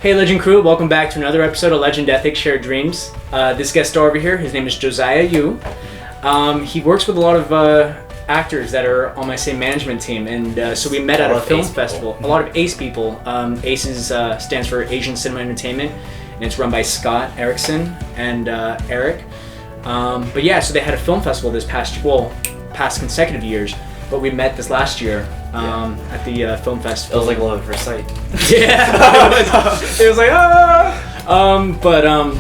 Hey Legend Crew, welcome back to another episode of Legend Ethics Shared Dreams. This guest star over here, his name is Josiah Yu. He works with a lot of actors that are on my same management team, and so we met at a film festival. A lot of ACE people. ACE stands for Asian Cinema Entertainment, and it's run by Scott Erickson and Eric. But yeah, so they had a film festival this past consecutive years, but we met this last year at the film festival. It was like love at first sight. Yeah, it was like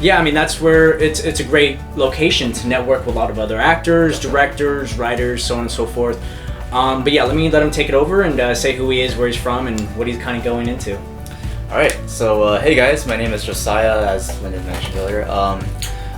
yeah, I mean that's where it's a great location to network with a lot of other actors, directors, writers, so on and so forth. But yeah, let him take it over and say who he is, where he's from, and what he's kind of going into. All right, so hey guys, my name is Josiah, as Lyndon mentioned earlier.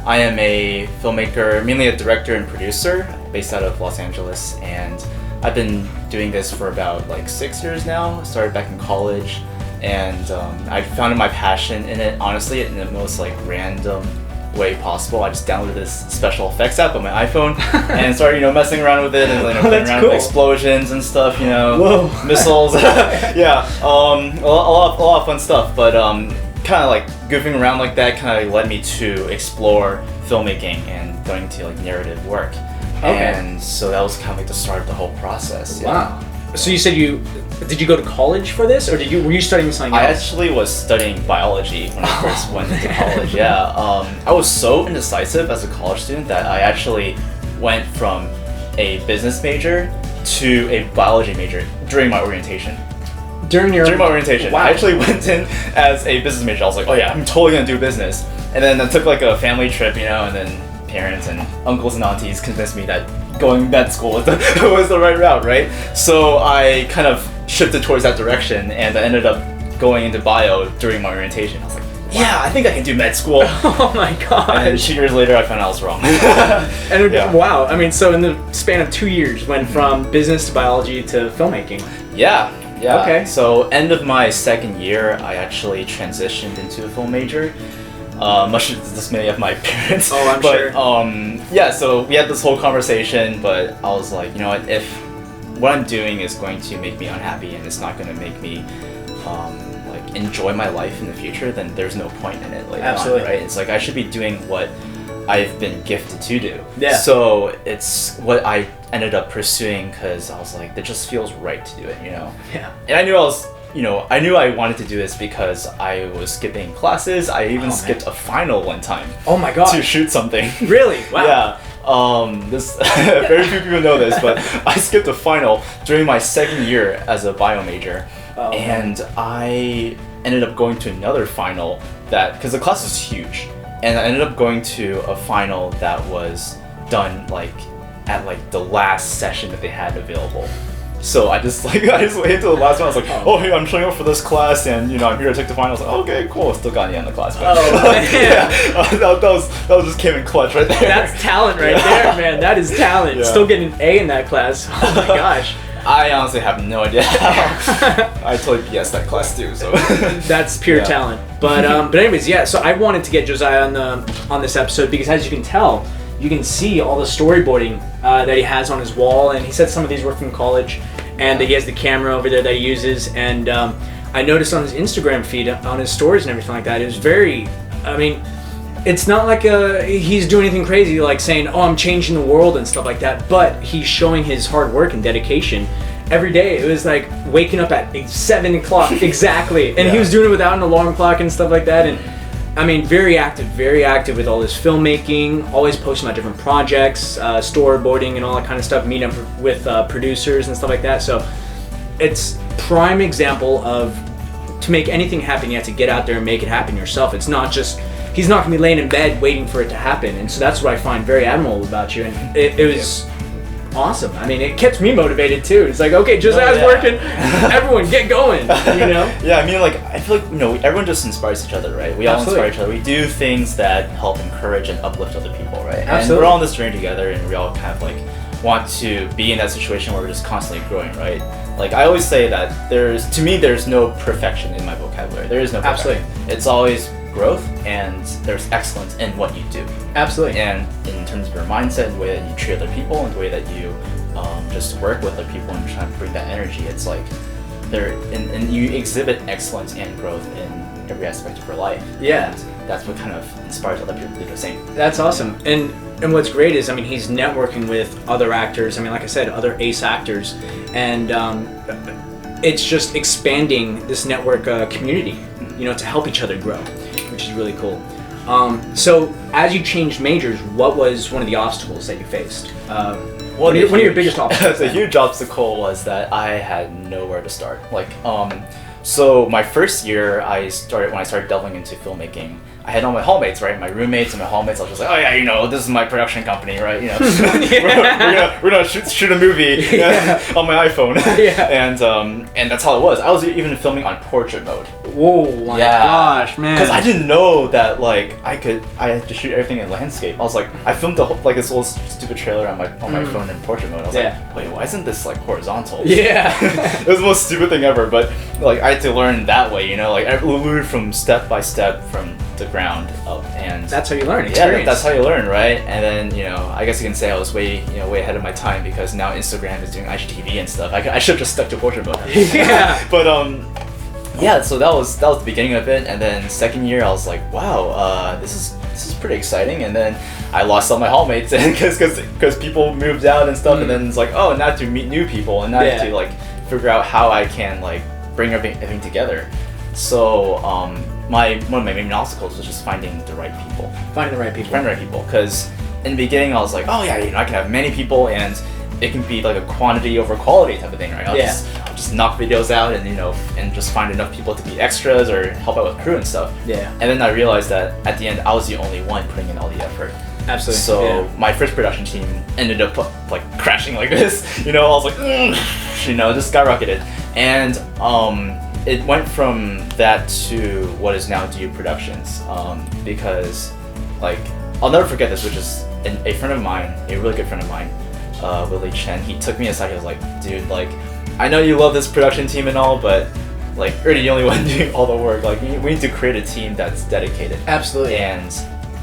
I am a filmmaker, mainly a director and producer, based out of Los Angeles, and I've been doing this for about like 6 years now. I started back in college, and I found my passion in it, honestly, in the most like random way possible. I just downloaded this special effects app on my iPhone and started, messing around with it and playing around with explosions and stuff, missiles. Yeah, a lot of fun stuff. But kind of like goofing around like that kind of led me to explore filmmaking and going to like narrative work. Okay. And so that was kind of like the start of the whole process. Yeah. Wow. So you said did you go to college for this, or were you studying something else? I actually was studying biology when I first went into college. Yeah. I was so indecisive as a college student that I actually went from a business major to a biology major during my orientation. During my orientation. Wow. I actually went in as a business major. I was like, oh yeah, I'm totally gonna do business. And then I took like a family trip, and then parents and uncles and aunties convinced me that going med school was the right route, right? So I kind of shifted towards that direction, and I ended up going into bio during my orientation. I was like, yeah, I think I can do med school. Oh my god. And then 2 years later, I found out I was wrong. Wow, I mean, so in the span of 2 years, went from business to biology to filmmaking. Yeah. Okay. So end of my second year, I actually transitioned into a film major. Much to the dismay of my parents. Oh, I'm sure. Yeah, so we had this whole conversation, but I was like, you know what, if what I'm doing is going to make me unhappy and it's not going to make me like enjoy my life in the future, then there's no point in it later on, right? It's like I should be doing what I've been gifted to do. Yeah. So it's what I ended up pursuing because I was like, that just feels right to do it, Yeah. And I knew I wanted to do this because I was skipping classes. I even skipped a final one time. Oh my god. To shoot something. Really? Wow. Yeah. This very few people know this, but I skipped a final during my second year as a bio major. Oh, and I ended up going to another final because the class was huge. And I ended up going to a final that was done at the last session that they had available. So I just waited till the last one. I was like, oh hey, I'm showing up for this class, and I'm here to take the final. I was like, okay, cool. Still got the end of the class. But, that just came in clutch right there. That's talent right there, man. That is talent. Yeah. Still getting an A in that class. Oh my gosh. I honestly have no idea how. I totally BS that class too. So that's pure talent. But anyways, yeah. So I wanted to get Josiah on this episode because, as you can tell, you can see all the storyboarding that he has on his wall, and he said some of these were from college, and he has the camera over there that he uses. And I noticed on his Instagram feed, on his stories and everything like that, it was very. I mean, it's not like he's doing anything crazy, like saying, "Oh, I'm changing the world" and stuff like that. But he's showing his hard work and dedication. Every day, it was like waking up at 7 o'clock exactly, and he was doing it without an alarm clock and stuff like that. And I mean, very active with all his filmmaking, always posting about different projects, storyboarding and all that kind of stuff, meeting up with producers and stuff like that. So it's prime example of, to make anything happen, you have to get out there and make it happen yourself. It's not just, he's not gonna be laying in bed waiting for it to happen. And so that's what I find very admirable about you. And it was awesome. I mean, it kept me motivated too. It's like, okay, Josiah's working. Everyone, get going. Yeah, I mean, I feel like everyone just inspires each other, right? We all inspire each other. We do things that help encourage and uplift other people, right? Absolutely. And we're all on this journey together, and we all kind of want to be in that situation where we're just constantly growing, right? I always say that to me, there's no perfection in my vocabulary. There is no perfection. Absolutely. It's always growth, and there's excellence in what you do. Absolutely. And in terms of your mindset, and the way that you treat other people, and the way that you just work with other people and try to bring that energy, it's like and you exhibit excellence and growth in every aspect of your life. Yeah. And that's what kind of inspires other people to do the same. That's awesome. And what's great is, I mean, he's networking with other actors. I mean, like I said, other ace actors, and it's just expanding this network community, you know, to help each other grow, which is really cool. So as you changed majors, what was one of the obstacles that you faced? One of your biggest obstacles? The huge obstacle was that I had nowhere to start. Like, so my first year, when I started delving into filmmaking, I had all my hallmates, right? My roommates and my hallmates. I was just like, oh yeah, you know, this is my production company, right? You know, we're gonna shoot a movie on my iPhone, and that's how it was. I was even filming on portrait mode. Whoa, my gosh, man! Because I didn't know that like I had to shoot everything in landscape. I was like, I filmed this little stupid trailer on my phone in portrait mode. I was like, wait, why isn't this like horizontal? Yeah, it was the most stupid thing ever. But like I had to learn that way, you know, like I learned from step by step from the ground up, and that's how you learn. Experience. Yeah, that's how you learn, right? And then, you know, I guess you can say I was way ahead of my time, because now Instagram is doing IGTV and stuff. I should have just stuck to portrait mode. Yeah. But yeah, so that was the beginning of it, and then second year I was like, wow, this is pretty exciting. And then I lost all my hallmates, and because people moved out and stuff, and then it's like, oh, now to meet new people, and now to like figure out how I can like bring everything together. So one of my main obstacles was just finding the right people. Finding the right people, because in the beginning I was like, oh yeah, you know, I can have many people, and it can be like a quantity over quality type of thing, right? I'll just knock videos out, and you know, and just find enough people to be extras or help out with crew and stuff. Yeah. And then I realized that at the end I was the only one putting in all the effort. Absolutely. So my first production team ended up like crashing like this. You know, I was like, you know, just skyrocketed, and it went from that to what is now DoYu Productions, because like I'll never forget this, which is a friend of mine, a really good friend of mine, Willie Chen. He took me aside. He was like, dude, like I know you love this production team and all, but like you're the only one doing all the work. Like we need to create a team that's dedicated. Absolutely. And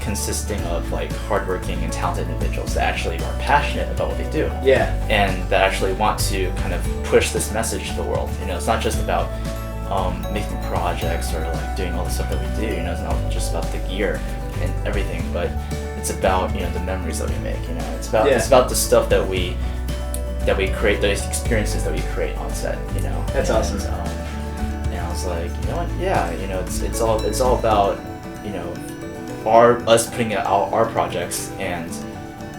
consisting of like hardworking and talented individuals that actually are passionate about what they do. Yeah. And that actually want to kind of push this message to the world. You know, it's not just about making projects or like doing all the stuff that we do. You know, it's not just about the gear and everything, but it's about, you know, the memories that we make. You know, it's about the stuff that we create, those experiences that we create on set. You know, that's awesome. And I was like, you know what? Yeah, you know, it's all about, you know, us putting out our projects and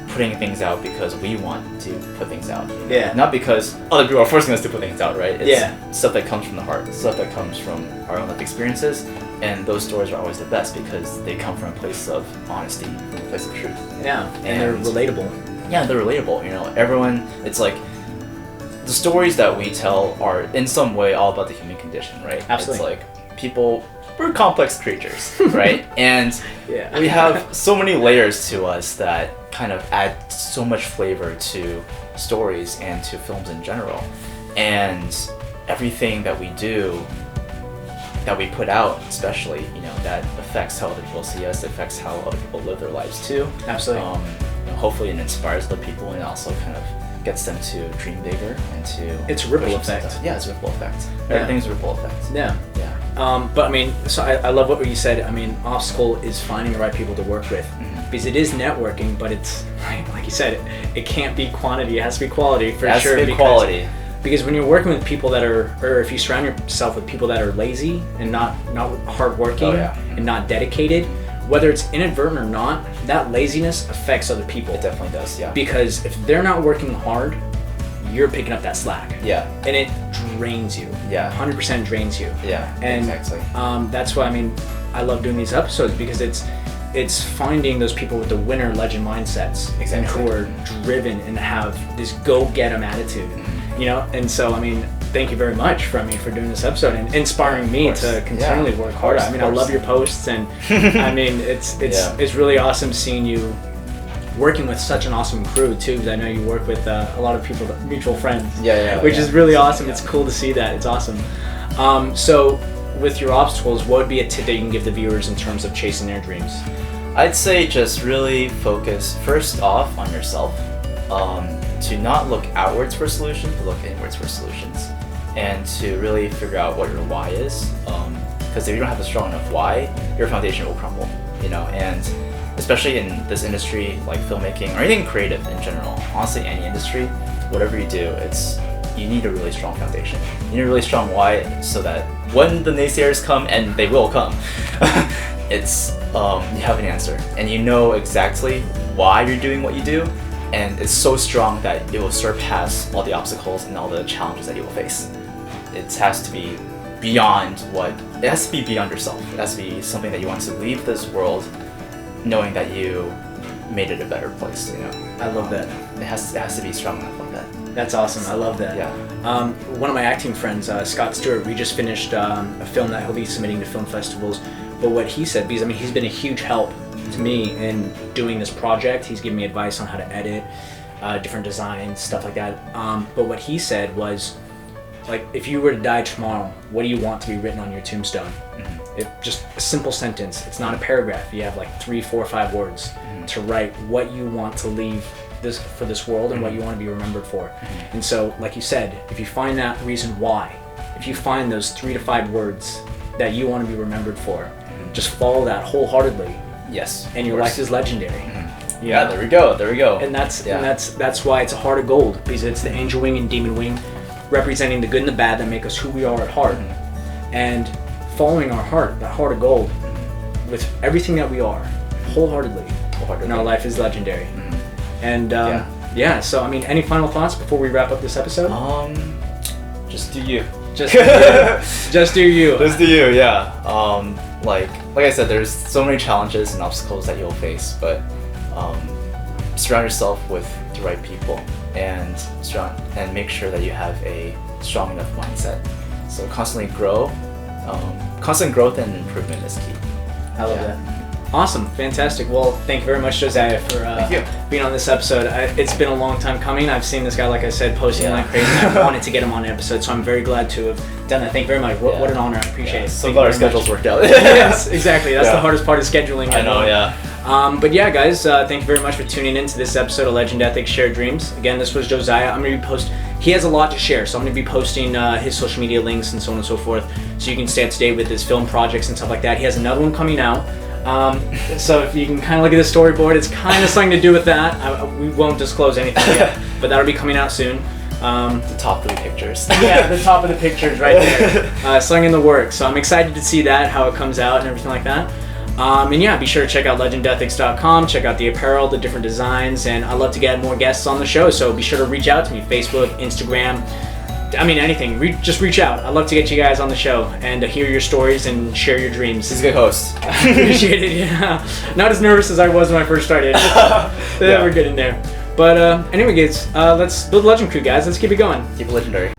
putting things out because we want to put things out. You know? Yeah. Not because other people are forcing us to put things out, right? It's stuff that comes from the heart, stuff that comes from our own life experiences, and those stories are always the best because they come from a place of honesty, from a place of truth. Yeah, and they're relatable. Yeah, they're relatable. You know, everyone. It's like the stories that we tell are in some way all about the human condition, right? Absolutely. It's like people. We're complex creatures, right? And we have so many layers to us that kind of add so much flavor to stories and to films in general. And everything that we do, that we put out especially, you know, that affects how other people see us, affects how other people live their lives too. Absolutely. You know, hopefully it inspires other people and also kind of gets them to dream bigger and to... It's a ripple effect. Yeah, it's a ripple effect. Everything's a ripple effect. Yeah. But I mean, so I love what you said. I mean, obstacle is finding the right people to work with, because it is networking, but it's, right, like you said, it can't be quantity, it has to be quality for sure. It has to be quality. Because when you're working with people that are, or if you surround yourself with people that are lazy and not hardworking and not dedicated, whether it's inadvertent or not, that laziness affects other people. It definitely does, yeah. Because if they're not working hard, you're picking up that slack. Yeah. And it drains you. Yeah. 100% drains you. Yeah, and, exactly. That's why, I mean, I love doing these episodes, because it's finding those people with the winner legend mindsets. Exactly. And who are driven and have this go-get-em attitude. You know? And so, I mean, thank you very much for doing this episode and inspiring me to continually work harder. I mean, I love your posts, and I mean, it's really awesome seeing you working with such an awesome crew too, because I know you work with a lot of people, mutual friends, which is really awesome. It's cool to see that. It's awesome. So with your obstacles, what would be a tip that you can give the viewers in terms of chasing their dreams? I'd say just really focus first off on yourself, to not look outwards for solutions, but look inwards for solutions. and to really figure out what your why is. Because if you don't have a strong enough why, your foundation will crumble, you know. And especially in this industry, like filmmaking or anything creative in general, honestly, any industry, whatever you do, you need a really strong foundation. You need a really strong why, so that when the naysayers come, and they will come, you have an answer, and you know exactly why you're doing what you do, and it's so strong that it will surpass all the obstacles and all the challenges that you will face. It has to be beyond yourself. It has to be something that you want to leave this world knowing that you made it a better place, you know. I love that. It has to be strong enough like that. That's awesome. I love that. Yeah. One of my acting friends, Scott Stewart, we just finished a film that he'll be submitting to film festivals. But what he said, because I mean, he's been a huge help to me in doing this project. He's given me advice on how to edit, different designs, stuff like that. But what he said was, like, if you were to die tomorrow, what do you want to be written on your tombstone? Just a simple sentence. It's not a paragraph. You have like 3, 4, 5 words to write what you want to leave for this world and what you want to be remembered for. And so, like you said, if you find that reason why, if you find those 3 to 5 words that you want to be remembered for, just follow that wholeheartedly. Yes. And your life is legendary. Yeah, there we go. And that's why it's a heart of gold, because it's the angel wing and demon wing representing the good and the bad that make us who we are at heart. And following our heart, that heart of gold, with everything that we are, wholeheartly. And our life is legendary. And so I mean, any final thoughts before we wrap up this episode? Just do you. Just do you. Just do you, yeah. Like I said, there's so many challenges and obstacles that you'll face, but surround yourself with the right people and make sure that you have a strong enough mindset. So constantly grow. Constant growth and improvement is key. I love that. Awesome, fantastic. Well, thank you very much, Josiah, for being on this episode. It's been a long time coming. I've seen this guy, like I said, posting like crazy. I wanted to get him on an episode, so I'm very glad to have done that. Thank you very much. What an honor. I appreciate it. So glad our schedules worked out. Yes, exactly. That's the hardest part of scheduling. I know, yeah. But yeah, guys, thank you very much for tuning in to this episode of Legend Ethics Shared Dreams. Again, this was Josiah. I'm going to be he has a lot to share, so I'm going to be posting his social media links and so on and so forth, so you can stay up to date with his film projects and stuff like that. He has another one coming out. So if you can kind of look at the storyboard, it's kind of something to do with that. We won't disclose anything yet, but that'll be coming out soon. The top 3 pictures. Yeah, the top of the pictures right there. Something in the works. So I'm excited to see that, how it comes out and everything like that. And yeah, be sure to check out legendethics.com, check out the apparel, the different designs, and I'd love to get more guests on the show, so be sure to reach out to me, Facebook, Instagram, I mean anything. Just reach out. I'd love to get you guys on the show and hear your stories and share your dreams. He's a good host. I appreciate it, yeah. Not as nervous as I was when I first started. We're getting there. But anyway, guys, let's build Legend Crew, guys. Let's keep it going. Keep it legendary.